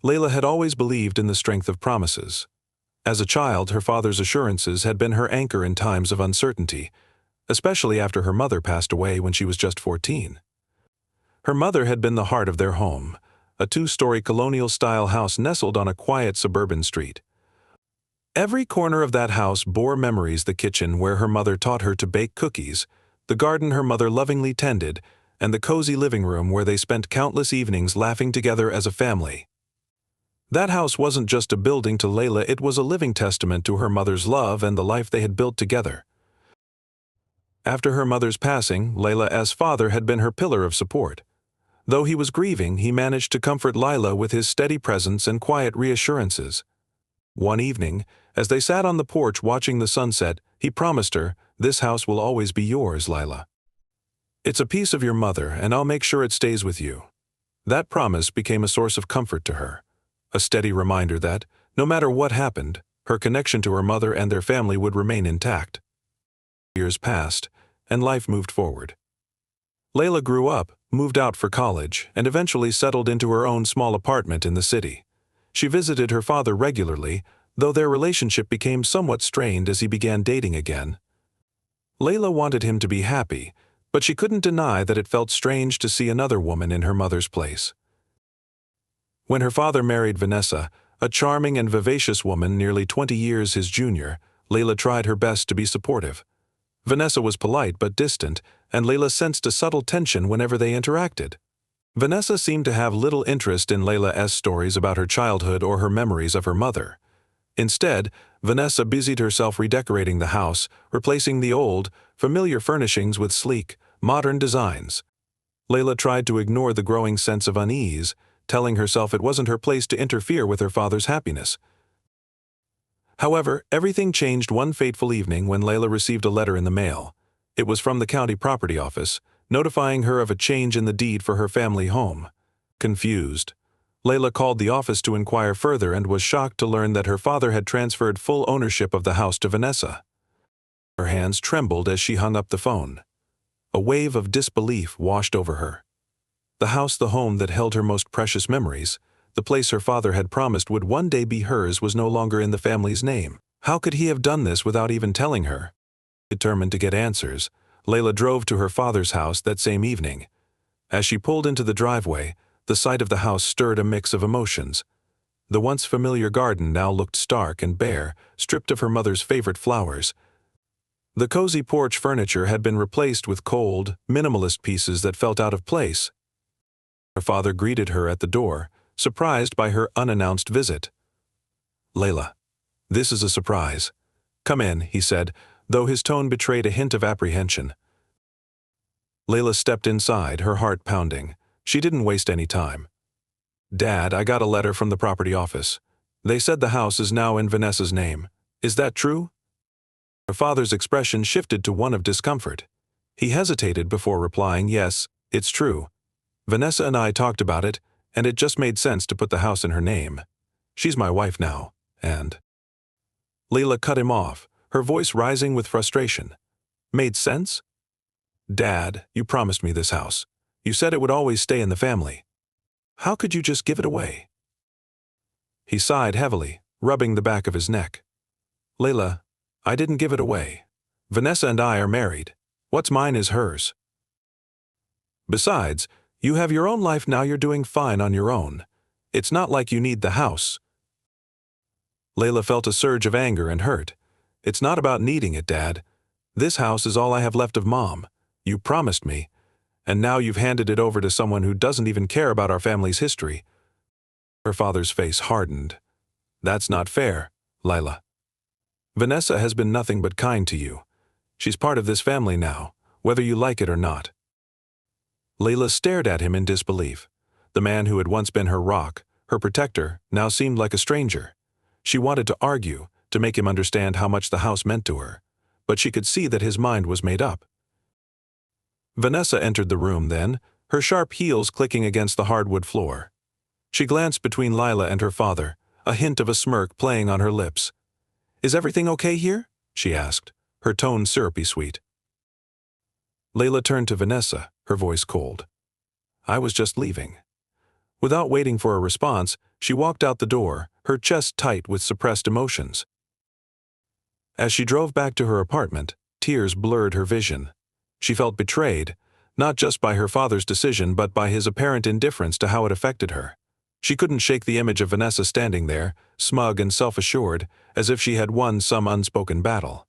Layla had always believed in the strength of promises. As a child, her father's assurances had been her anchor in times of uncertainty, especially after her mother passed away when she was just 14. Her mother had been the heart of their home, a two-story colonial-style house nestled on a quiet suburban street. Every corner of that house bore memories: the kitchen where her mother taught her to bake cookies, the garden her mother lovingly tended, and the cozy living room where they spent countless evenings laughing together as a family. That house wasn't just a building to Layla, it was a living testament to her mother's love and the life they had built together. After her mother's passing, Layla's father had been her pillar of support. Though he was grieving, he managed to comfort Layla with his steady presence and quiet reassurances. One evening, as they sat on the porch watching the sunset, he promised her, "This house will always be yours, Layla. It's a piece of your mother, and I'll make sure it stays with you." That promise became a source of comfort to her, a steady reminder that, no matter what happened, her connection to her mother and their family would remain intact. Years passed, and life moved forward. Layla grew up, moved out for college, and eventually settled into her own small apartment in the city. She visited her father regularly, though their relationship became somewhat strained as he began dating again. Layla wanted him to be happy, but she couldn't deny that it felt strange to see another woman in her mother's place. When her father married Vanessa, a charming and vivacious woman nearly 20 years his junior, Layla tried her best to be supportive. Vanessa was polite but distant, and Layla sensed a subtle tension whenever they interacted. Vanessa seemed to have little interest in Layla's stories about her childhood or her memories of her mother. Instead, Vanessa busied herself redecorating the house, replacing the old, familiar furnishings with sleek, modern designs. Layla tried to ignore the growing sense of unease, telling herself it wasn't her place to interfere with her father's happiness. However, everything changed one fateful evening when Layla received a letter in the mail. It was from the county property office, notifying her of a change in the deed for her family home. Confused, Layla called the office to inquire further and was shocked to learn that her father had transferred full ownership of the house to Vanessa. Her hands trembled as she hung up the phone. A wave of disbelief washed over her. The house, the home that held her most precious memories, the place her father had promised would one day be hers, was no longer in the family's name. How could he have done this without even telling her? Determined to get answers, Layla drove to her father's house that same evening. As she pulled into the driveway, the sight of the house stirred a mix of emotions. The once familiar garden now looked stark and bare, stripped of her mother's favorite flowers. The cozy porch furniture had been replaced with cold, minimalist pieces that felt out of place. Her father greeted her at the door, surprised by her unannounced visit. "Layla, this is a surprise. Come in," he said, though his tone betrayed a hint of apprehension. Layla stepped inside, her heart pounding. She didn't waste any time. "Dad, I got a letter from the property office. They said the house is now in Vanessa's name. Is that true?" Her father's expression shifted to one of discomfort. He hesitated before replying, "Yes, it's true. Vanessa and I talked about it, and it just made sense to put the house in her name. She's my wife now, and—" Layla cut him off, her voice rising with frustration. "Made sense? Dad, you promised me this house. You said it would always stay in the family. How could you just give it away?" He sighed heavily, rubbing the back of his neck. "Layla, I didn't give it away. Vanessa and I are married. What's mine is hers. Besides, you have your own life now. You're doing fine on your own. It's not like you need the house." Layla felt a surge of anger and hurt. "It's not about needing it, Dad. This house is all I have left of Mom. You promised me, and now you've handed it over to someone who doesn't even care about our family's history." Her father's face hardened. "That's not fair, Layla. Vanessa has been nothing but kind to you. She's part of this family now, whether you like it or not." Layla stared at him in disbelief. The man who had once been her rock, her protector, now seemed like a stranger. She wanted to argue, to make him understand how much the house meant to her, but she could see that his mind was made up. Vanessa entered the room then, her sharp heels clicking against the hardwood floor. She glanced between Layla and her father, a hint of a smirk playing on her lips. "Is everything okay here?" she asked, her tone syrupy sweet. Layla turned to Vanessa, her voice cold. "I was just leaving." Without waiting for a response, She walked out the door, her chest tight with suppressed emotions. As she drove back to her apartment, tears blurred her vision. She felt betrayed, not just by her father's decision but by his apparent indifference to how it affected her. She couldn't shake the image of Vanessa standing there, smug and self-assured, as if she had won some unspoken battle.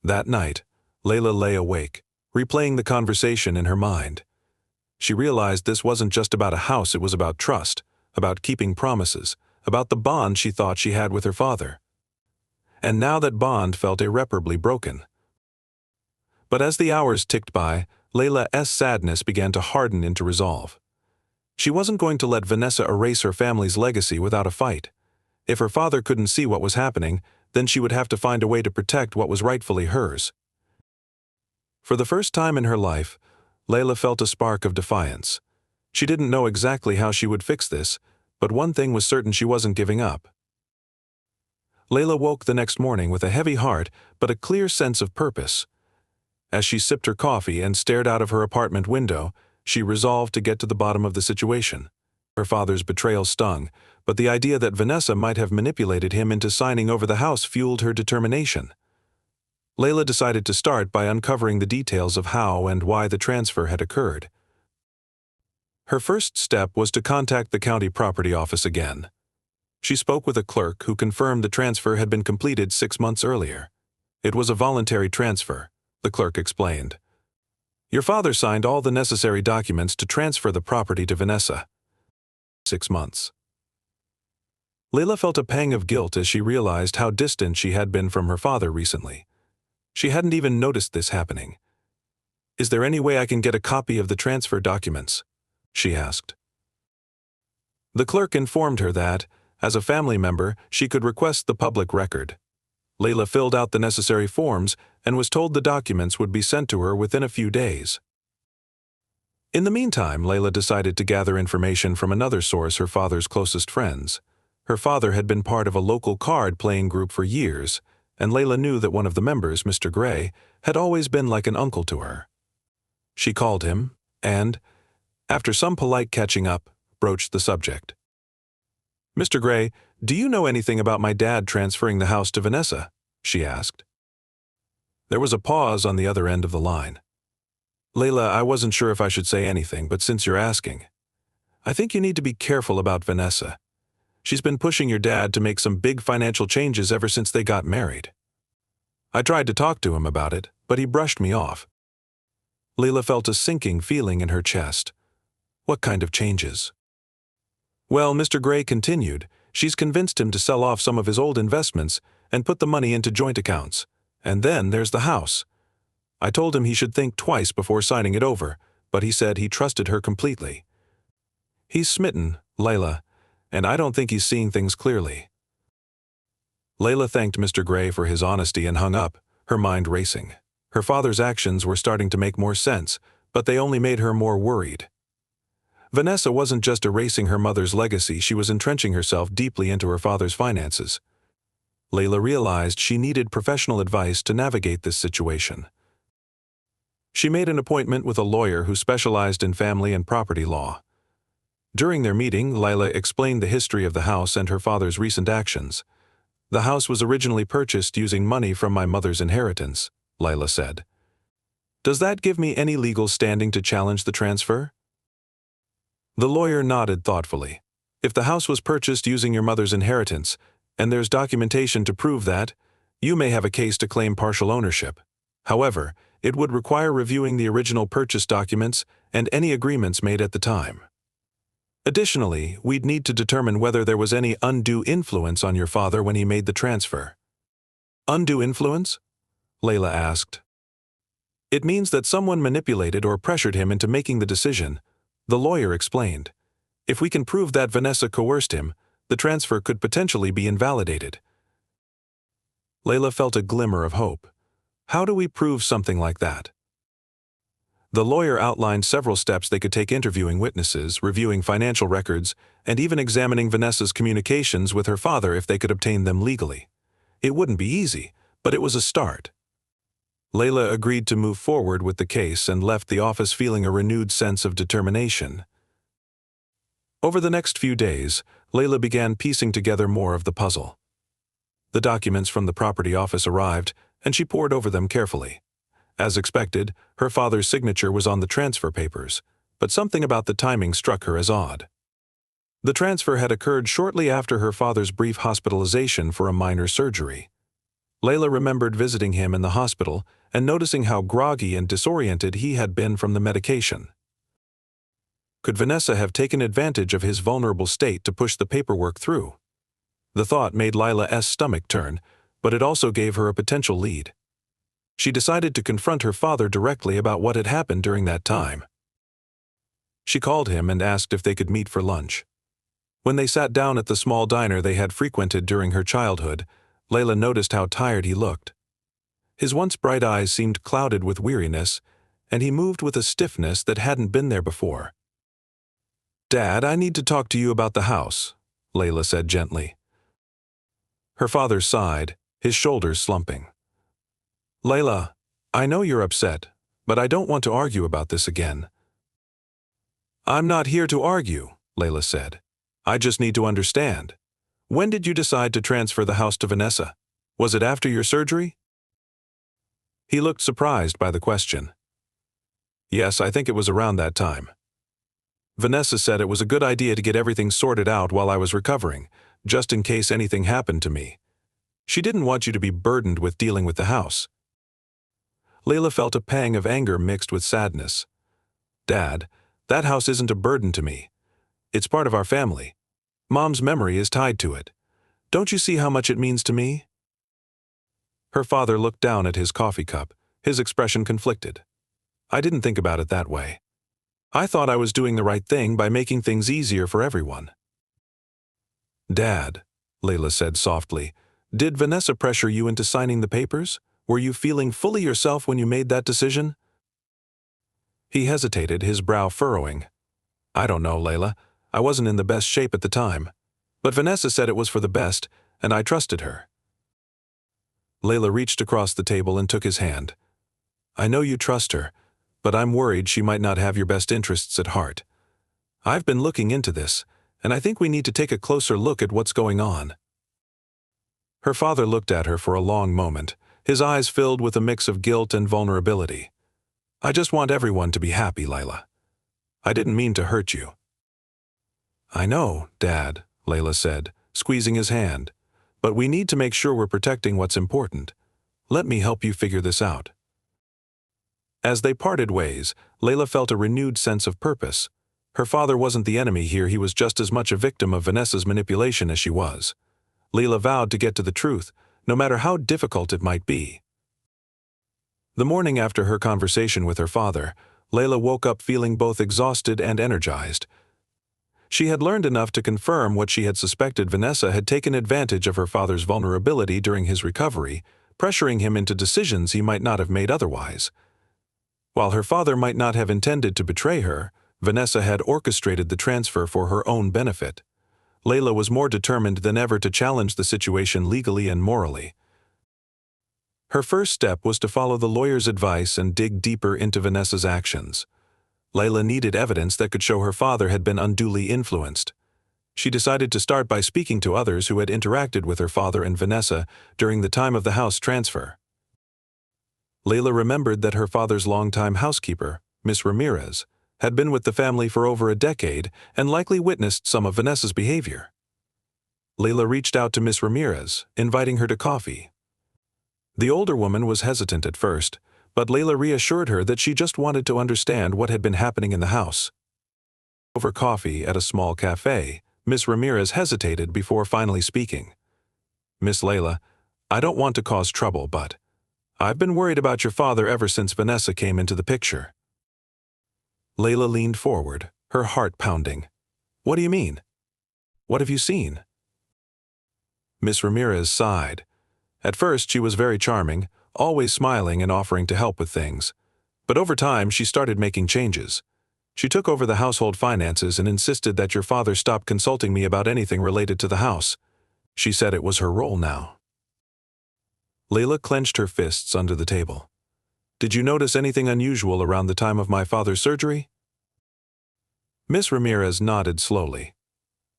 That night, Layla lay awake, replaying the conversation in her mind. She realized this wasn't just about a house, it was about trust, about keeping promises, about the bond she thought she had with her father. And now that bond felt irreparably broken. But as the hours ticked by, Layla's sadness began to harden into resolve. She wasn't going to let Vanessa erase her family's legacy without a fight. If her father couldn't see what was happening, then she would have to find a way to protect what was rightfully hers. For the first time in her life, Layla felt a spark of defiance. She didn't know exactly how she would fix this, but one thing was certain: she wasn't giving up. Layla woke the next morning with a heavy heart but a clear sense of purpose. As she sipped her coffee and stared out of her apartment window, she resolved to get to the bottom of the situation. Her father's betrayal stung, but the idea that Vanessa might have manipulated him into signing over the house fueled her determination. Layla decided to start by uncovering the details of how and why the transfer had occurred. Her first step was to contact the county property office again. She spoke with a clerk who confirmed the transfer had been completed 6 months earlier. It was a voluntary transfer, the clerk explained. Your father signed all the necessary documents to transfer the property to Vanessa. 6 months. Layla felt a pang of guilt as she realized how distant she had been from her father recently. She hadn't even noticed this happening. Is there any way I can get a copy of the transfer documents? She asked. The clerk informed her that, as a family member, she could request the public record. Layla filled out the necessary forms and was told the documents would be sent to her within a few days. In the meantime, Layla decided to gather information from another source: her father's closest friends. Her father had been part of a local card-playing group for years, and Layla knew that one of the members, Mr. Gray, had always been like an uncle to her. She called him and, after some polite catching up, broached the subject. "Mr. Gray, do you know anything about my dad transferring the house to Vanessa?" she asked. There was a pause on the other end of the line. "Layla, I wasn't sure if I should say anything, but since you're asking, I think you need to be careful about Vanessa. She's been pushing your dad to make some big financial changes ever since they got married. I tried to talk to him about it, but he brushed me off." Layla felt a sinking feeling in her chest. What kind of changes? "Well," Mr. Gray continued, "she's convinced him to sell off some of his old investments and put the money into joint accounts. And then there's the house. I told him he should think twice before signing it over, but he said he trusted her completely. He's smitten, Layla, and I don't think he's seeing things clearly." Layla thanked Mr. Gray for his honesty and hung up, her mind racing. Her father's actions were starting to make more sense, but they only made her more worried. Vanessa wasn't just erasing her mother's legacy, she was entrenching herself deeply into her father's finances. Layla realized she needed professional advice to navigate this situation. She made an appointment with a lawyer who specialized in family and property law. During their meeting, Layla explained the history of the house and her father's recent actions. "The house was originally purchased using money from my mother's inheritance," Layla said. "Does that give me any legal standing to challenge the transfer?" The lawyer nodded thoughtfully. "If the house was purchased using your mother's inheritance, and there's documentation to prove that, you may have a case to claim partial ownership. However, it would require reviewing the original purchase documents and any agreements made at the time. Additionally, we'd need to determine whether there was any undue influence on your father when he made the transfer." "Undue influence?" Layla asked. "It means that someone manipulated or pressured him into making the decision," the lawyer explained. "If we can prove that Vanessa coerced him, the transfer could potentially be invalidated." Layla felt a glimmer of hope. How do we prove something like that? The lawyer outlined several steps they could take: interviewing witnesses, reviewing financial records, and even examining Vanessa's communications with her father if they could obtain them legally. It wouldn't be easy, but it was a start. Layla agreed to move forward with the case and left the office feeling a renewed sense of determination. Over the next few days, Layla began piecing together more of the puzzle. The documents from the property office arrived, and she pored over them carefully. As expected, her father's signature was on the transfer papers, but something about the timing struck her as odd. The transfer had occurred shortly after her father's brief hospitalization for a minor surgery. Layla remembered visiting him in the hospital and noticing how groggy and disoriented he had been from the medication. Could Vanessa have taken advantage of his vulnerable state to push the paperwork through? The thought made Layla's stomach turn, but it also gave her a potential lead. She decided to confront her father directly about what had happened during that time. She called him and asked if they could meet for lunch. When they sat down at the small diner they had frequented during her childhood, Layla noticed how tired he looked. His once bright eyes seemed clouded with weariness, and he moved with a stiffness that hadn't been there before. "Dad, I need to talk to you about the house," Layla said gently. Her father sighed, his shoulders slumping. "Layla, I know you're upset, but I don't want to argue about this again." "I'm not here to argue," Layla said. "I just need to understand. When did you decide to transfer the house to Vanessa? Was it after your surgery?" He looked surprised by the question. "Yes, I think it was around that time. Vanessa said it was a good idea to get everything sorted out while I was recovering, just in case anything happened to me. She didn't want you to be burdened with dealing with the house." Layla felt a pang of anger mixed with sadness. "Dad, that house isn't a burden to me. It's part of our family. Mom's memory is tied to it. Don't you see how much it means to me?" Her father looked down at his coffee cup, his expression conflicted. "I didn't think about it that way. I thought I was doing the right thing by making things easier for everyone." "Dad," Layla said softly, "did Vanessa pressure you into signing the papers? Were you feeling fully yourself when you made that decision?" He hesitated, his brow furrowing. "I don't know, Layla. I wasn't in the best shape at the time. But Vanessa said it was for the best, and I trusted her." Layla reached across the table and took his hand. "I know you trust her, but I'm worried she might not have your best interests at heart. I've been looking into this, and I think we need to take a closer look at what's going on." Her father looked at her for a long moment, his eyes filled with a mix of guilt and vulnerability. "I just want everyone to be happy, Layla. I didn't mean to hurt you." "I know, Dad," Layla said, squeezing his hand, "but we need to make sure we're protecting what's important. Let me help you figure this out." As they parted ways, Layla felt a renewed sense of purpose. Her father wasn't the enemy here, he was just as much a victim of Vanessa's manipulation as she was. Layla vowed to get to the truth, no matter how difficult it might be. The morning after her conversation with her father, Layla woke up feeling both exhausted and energized. She had learned enough to confirm what she had suspected. Vanessa had taken advantage of her father's vulnerability during his recovery, pressuring him into decisions he might not have made otherwise. While her father might not have intended to betray her, Vanessa had orchestrated the transfer for her own benefit. Layla was more determined than ever to challenge the situation legally and morally. Her first step was to follow the lawyer's advice and dig deeper into Vanessa's actions. Layla needed evidence that could show her father had been unduly influenced. She decided to start by speaking to others who had interacted with her father and Vanessa during the time of the house transfer. Layla remembered that her father's longtime housekeeper, Miss Ramirez, had been with the family for over a decade and likely witnessed some of Vanessa's behavior. Layla reached out to Miss Ramirez, inviting her to coffee. The older woman was hesitant at first, but Layla reassured her that she just wanted to understand what had been happening in the house. Over coffee at a small cafe, Miss Ramirez hesitated before finally speaking. "Miss Layla, I don't want to cause trouble, but I've been worried about your father ever since Vanessa came into the picture." Layla leaned forward, her heart pounding. "What do you mean? What have you seen?" Miss Ramirez sighed. At first she was very charming, always smiling and offering to help with things. But over time she started making changes. She took over the household finances and insisted that your father stop consulting me about anything related to the house. She said it was her role now. Layla clenched her fists under the table. "Did you notice anything unusual around the time of my father's surgery?" Miss Ramirez nodded slowly.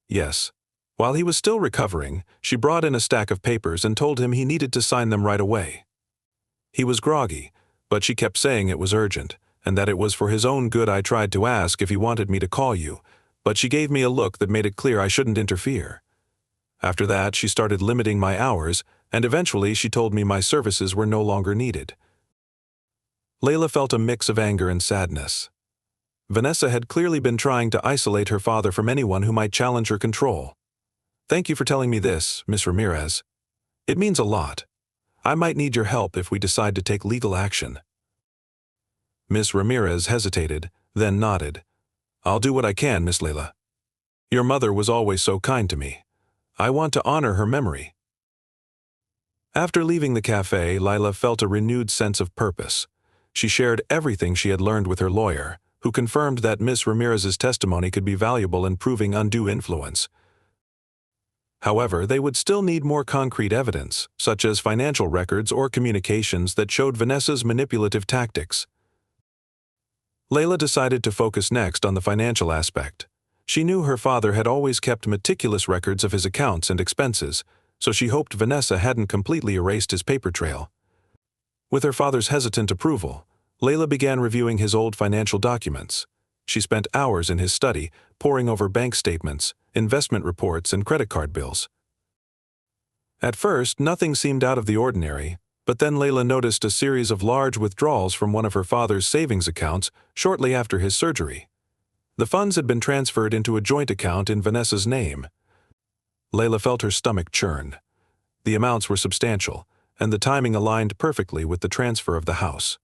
Yes. While he was still recovering, she brought in a stack of papers and told him he needed to sign them right away. He was groggy, but she kept saying it was urgent, and that it was for his own good. I tried to ask if he wanted me to call you, but she gave me a look that made it clear I shouldn't interfere. After that, she started limiting my hours, and eventually she told me my services were no longer needed. Layla felt a mix of anger and sadness. Vanessa had clearly been trying to isolate her father from anyone who might challenge her control. Thank you for telling me this, Miss Ramirez. It means a lot. I might need your help if we decide to take legal action. Miss Ramirez hesitated, then nodded. I'll do what I can, Miss Layla. Your mother was always so kind to me. I want to honor her memory. After leaving the cafe, Layla felt a renewed sense of purpose. She shared everything she had learned with her lawyer, who confirmed that Miss Ramirez's testimony could be valuable in proving undue influence. However, they would still need more concrete evidence, such as financial records or communications that showed Vanessa's manipulative tactics. Layla decided to focus next on the financial aspect. She knew her father had always kept meticulous records of his accounts and expenses, so she hoped Vanessa hadn't completely erased his paper trail. With her father's hesitant approval, Layla began reviewing his old financial documents. She spent hours in his study, poring over bank statements, investment reports, and credit card bills. At first, nothing seemed out of the ordinary, but then Layla noticed a series of large withdrawals from one of her father's savings accounts shortly after his surgery. The funds had been transferred into a joint account in Vanessa's name. Layla felt her stomach churn. The amounts were substantial, and the timing aligned perfectly with the transfer of the house.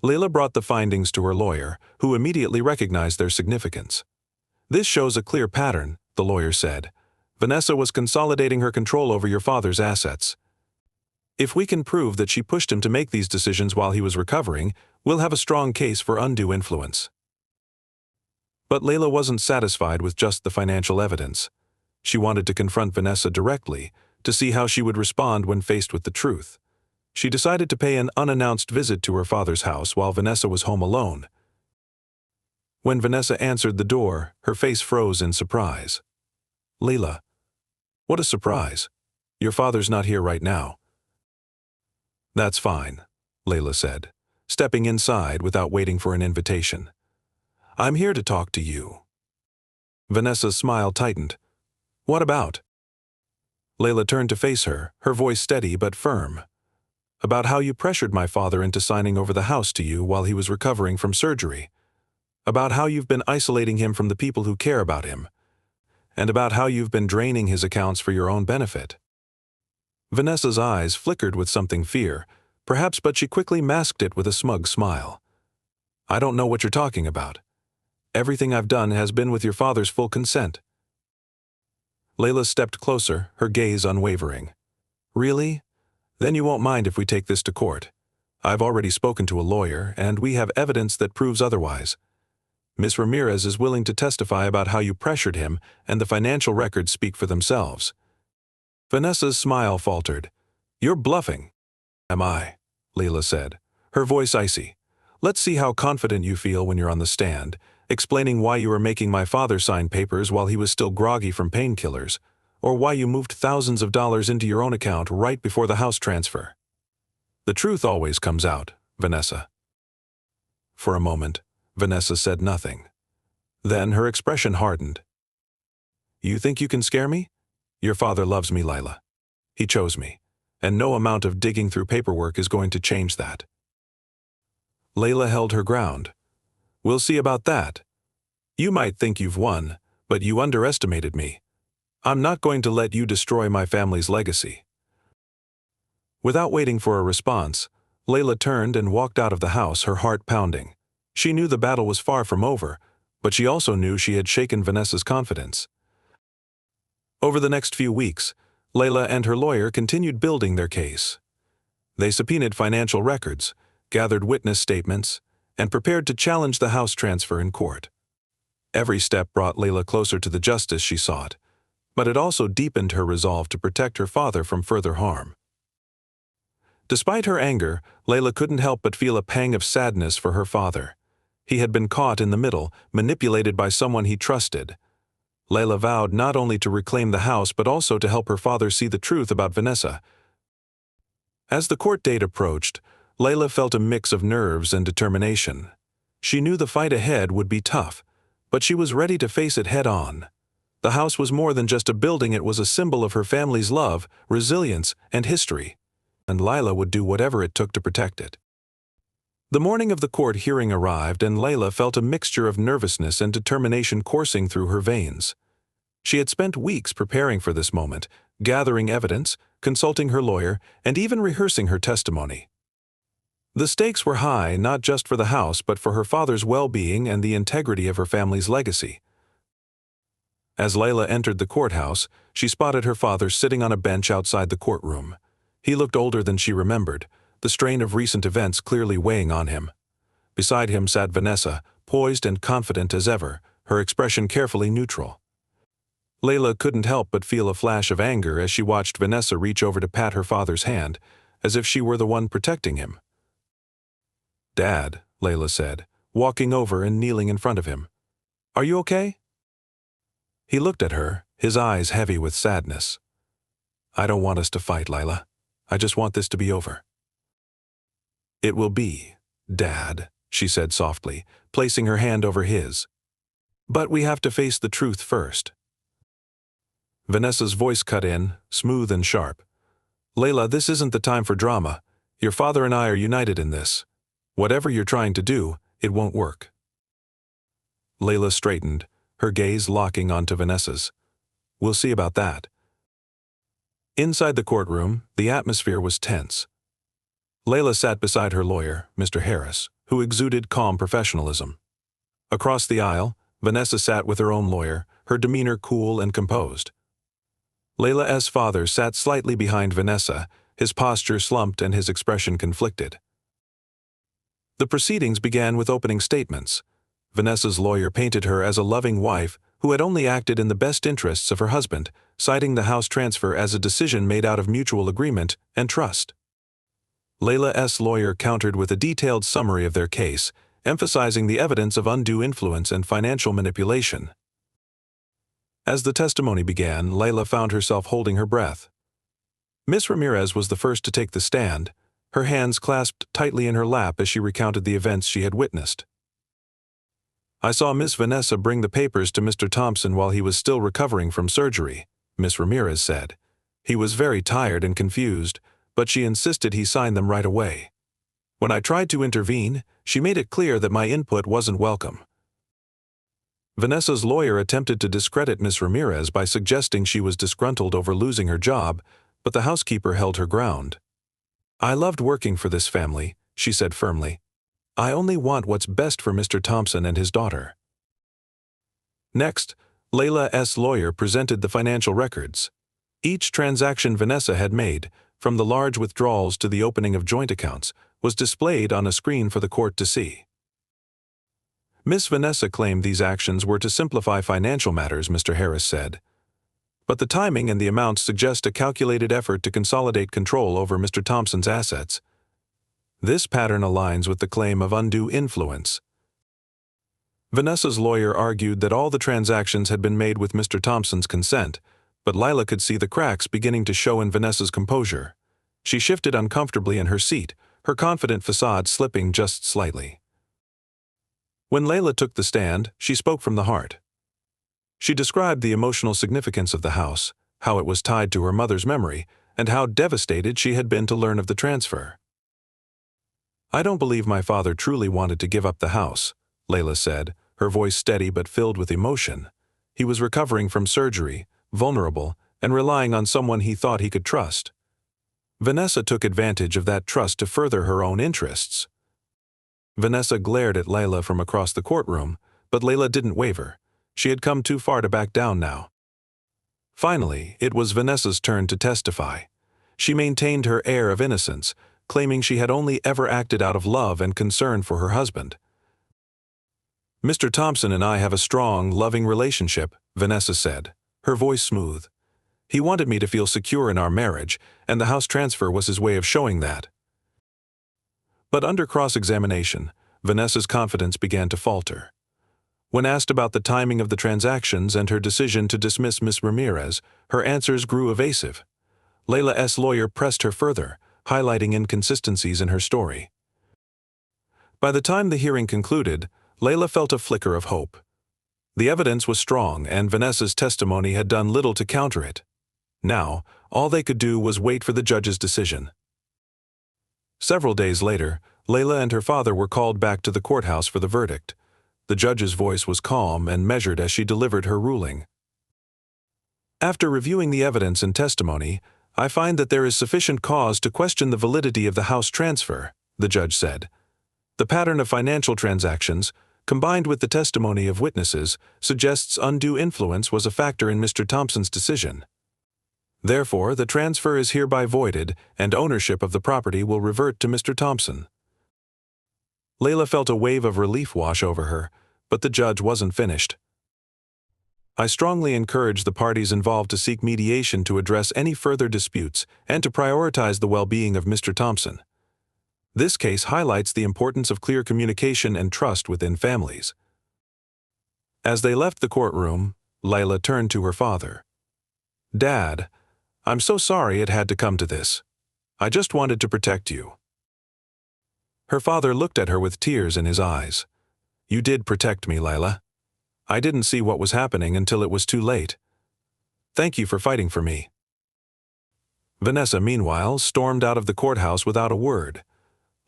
Layla brought the findings to her lawyer, who immediately recognized their significance. This shows a clear pattern, the lawyer said. Vanessa was consolidating her control over your father's assets. If we can prove that she pushed him to make these decisions while he was recovering, we'll have a strong case for undue influence. But Layla wasn't satisfied with just the financial evidence. She wanted to confront Vanessa directly, to see how she would respond when faced with the truth. She decided to pay an unannounced visit to her father's house while Vanessa was home alone. When Vanessa answered the door, her face froze in surprise. Layla, what a surprise. Your father's not here right now. That's fine, Layla said, stepping inside without waiting for an invitation. I'm here to talk to you. Vanessa's smile tightened. What about? Layla turned to face her, her voice steady but firm. About how you pressured my father into signing over the house to you while he was recovering from surgery. About how you've been isolating him from the people who care about him. And about how you've been draining his accounts for your own benefit. Vanessa's eyes flickered with something fear, perhaps, but she quickly masked it with a smug smile. I don't know what you're talking about. Everything I've done has been with your father's full consent. Layla stepped closer, her gaze unwavering. Really? Then you won't mind if we take this to court. I've already spoken to a lawyer, and we have evidence that proves otherwise. Miss Ramirez is willing to testify about how you pressured him, and the financial records speak for themselves. Vanessa's smile faltered. You're bluffing. Am I? Layla said, her voice icy. Let's see how confident you feel when you're on the stand, explaining why you were making my father sign papers while he was still groggy from painkillers, or why you moved thousands of dollars into your own account right before the house transfer. The truth always comes out, Vanessa. For a moment, Vanessa said nothing. Then her expression hardened. You think you can scare me? Your father loves me, Layla. He chose me, and no amount of digging through paperwork is going to change that. Layla held her ground. We'll see about that. You might think you've won, but you underestimated me. I'm not going to let you destroy my family's legacy. Without waiting for a response, Layla turned and walked out of the house, her heart pounding. She knew the battle was far from over, but she also knew she had shaken Vanessa's confidence. Over the next few weeks, Layla and her lawyer continued building their case. They subpoenaed financial records, gathered witness statements, and prepared to challenge the house transfer in court. Every step brought Layla closer to the justice she sought, but it also deepened her resolve to protect her father from further harm. Despite her anger, Layla couldn't help but feel a pang of sadness for her father. He had been caught in the middle, manipulated by someone he trusted. Layla vowed not only to reclaim the house but also to help her father see the truth about Vanessa. As the court date approached, Layla felt a mix of nerves and determination. She knew the fight ahead would be tough, but she was ready to face it head-on. The house was more than just a building, it was a symbol of her family's love, resilience, and history, and Layla would do whatever it took to protect it. The morning of the court hearing arrived, and Layla felt a mixture of nervousness and determination coursing through her veins. She had spent weeks preparing for this moment, gathering evidence, consulting her lawyer, and even rehearsing her testimony. The stakes were high, not just for the house but for her father's well-being and the integrity of her family's legacy. As Layla entered the courthouse, she spotted her father sitting on a bench outside the courtroom. He looked older than she remembered, the strain of recent events clearly weighing on him. Beside him sat Vanessa, poised and confident as ever, her expression carefully neutral. Layla couldn't help but feel a flash of anger as she watched Vanessa reach over to pat her father's hand, as if she were the one protecting him. "Dad," Layla said, walking over and kneeling in front of him. "Are you okay?" He looked at her, his eyes heavy with sadness. "I don't want us to fight, Layla. I just want this to be over." "It will be, Dad," she said softly, placing her hand over his. "But we have to face the truth first." Vanessa's voice cut in, smooth and sharp. "Layla, this isn't the time for drama. Your father and I are united in this. Whatever you're trying to do, it won't work." Layla straightened, her gaze locking onto Vanessa's. "We'll see about that." Inside the courtroom, the atmosphere was tense. Layla sat beside her lawyer, Mr. Harris, who exuded calm professionalism. Across the aisle, Vanessa sat with her own lawyer, her demeanor cool and composed. Layla's father sat slightly behind Vanessa, his posture slumped and his expression conflicted. The proceedings began with opening statements. Vanessa's lawyer painted her as a loving wife who had only acted in the best interests of her husband, citing the house transfer as a decision made out of mutual agreement and trust. Layla's lawyer countered with a detailed summary of their case, emphasizing the evidence of undue influence and financial manipulation. As the testimony began, Layla found herself holding her breath. Miss Ramirez was the first to take the stand, her hands clasped tightly in her lap as she recounted the events she had witnessed. "I saw Miss Vanessa bring the papers to Mr. Thompson while he was still recovering from surgery," Miss Ramirez said. "He was very tired and confused, but she insisted he sign them right away. When I tried to intervene, she made it clear that my input wasn't welcome." Vanessa's lawyer attempted to discredit Miss Ramirez by suggesting she was disgruntled over losing her job, but the housekeeper held her ground. "I loved working for this family," she said firmly. "I only want what's best for Mr. Thompson and his daughter." Next, Layla's lawyer presented the financial records. Each transaction Vanessa had made, from the large withdrawals to the opening of joint accounts, was displayed on a screen for the court to see. Miss Vanessa claimed these actions were to simplify financial matters, Mr. Harris said. But the timing and the amounts suggest a calculated effort to consolidate control over Mr. Thompson's assets. This pattern aligns with the claim of undue influence. Vanessa's lawyer argued that all the transactions had been made with Mr. Thompson's consent, but Layla could see the cracks beginning to show in Vanessa's composure. She shifted uncomfortably in her seat, her confident facade slipping just slightly. When Layla took the stand, she spoke from the heart. She described the emotional significance of the house, how it was tied to her mother's memory, and how devastated she had been to learn of the transfer. "I don't believe my father truly wanted to give up the house," Layla said, her voice steady but filled with emotion. "He was recovering from surgery, vulnerable, and relying on someone he thought he could trust. Vanessa took advantage of that trust to further her own interests." Vanessa glared at Layla from across the courtroom, but Layla didn't waver. She had come too far to back down now. Finally, it was Vanessa's turn to testify. She maintained her air of innocence, claiming she had only ever acted out of love and concern for her husband. "Mr. Thompson and I have a strong, loving relationship," Vanessa said, her voice smooth. "He wanted me to feel secure in our marriage, and the house transfer was his way of showing that." But under cross-examination, Vanessa's confidence began to falter. When asked about the timing of the transactions and her decision to dismiss Miss Ramirez, her answers grew evasive. Layla's lawyer pressed her further, highlighting inconsistencies in her story. By the time the hearing concluded, Layla felt a flicker of hope. The evidence was strong, and Vanessa's testimony had done little to counter it. Now, all they could do was wait for the judge's decision. Several days later, Layla and her father were called back to the courthouse for the verdict. The judge's voice was calm and measured as she delivered her ruling. After reviewing the evidence and testimony, I find that there is sufficient cause to question the validity of the house transfer, the judge said. The pattern of financial transactions, combined with the testimony of witnesses, suggests undue influence was a factor in Mr. Thompson's decision. Therefore, the transfer is hereby voided, and ownership of the property will revert to Mr. Thompson. Layla felt a wave of relief wash over her, but the judge wasn't finished. I strongly encourage the parties involved to seek mediation to address any further disputes and to prioritize the well-being of Mr. Thompson. This case highlights the importance of clear communication and trust within families. As they left the courtroom, Layla turned to her father. "Dad, I'm so sorry it had to come to this. I just wanted to protect you." Her father looked at her with tears in his eyes. "You did protect me, Layla. I didn't see what was happening until it was too late. Thank you for fighting for me." Vanessa, meanwhile, stormed out of the courthouse without a word.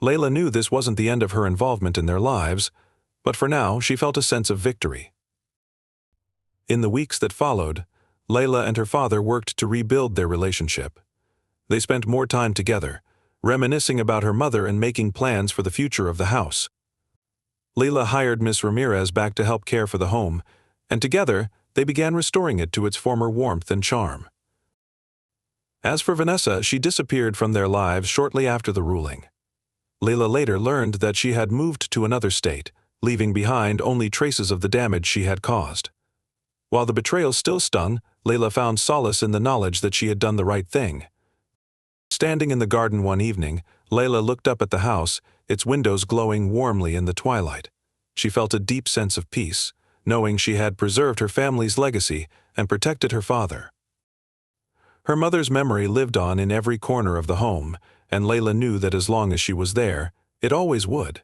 Layla knew this wasn't the end of her involvement in their lives, but for now she felt a sense of victory. In the weeks that followed, Layla and her father worked to rebuild their relationship. They spent more time together, reminiscing about her mother and making plans for the future of the house. Layla hired Miss Ramirez back to help care for the home, and together they began restoring it to its former warmth and charm. As for Vanessa, she disappeared from their lives shortly after the ruling. Layla later learned that she had moved to another state, leaving behind only traces of the damage she had caused. While the betrayal still stung, Layla found solace in the knowledge that she had done the right thing. Standing in the garden one evening, Layla looked up at the house, its windows glowing warmly in the twilight. She felt a deep sense of peace, knowing she had preserved her family's legacy and protected her father. Her mother's memory lived on in every corner of the home, and Layla knew that as long as she was there, it always would.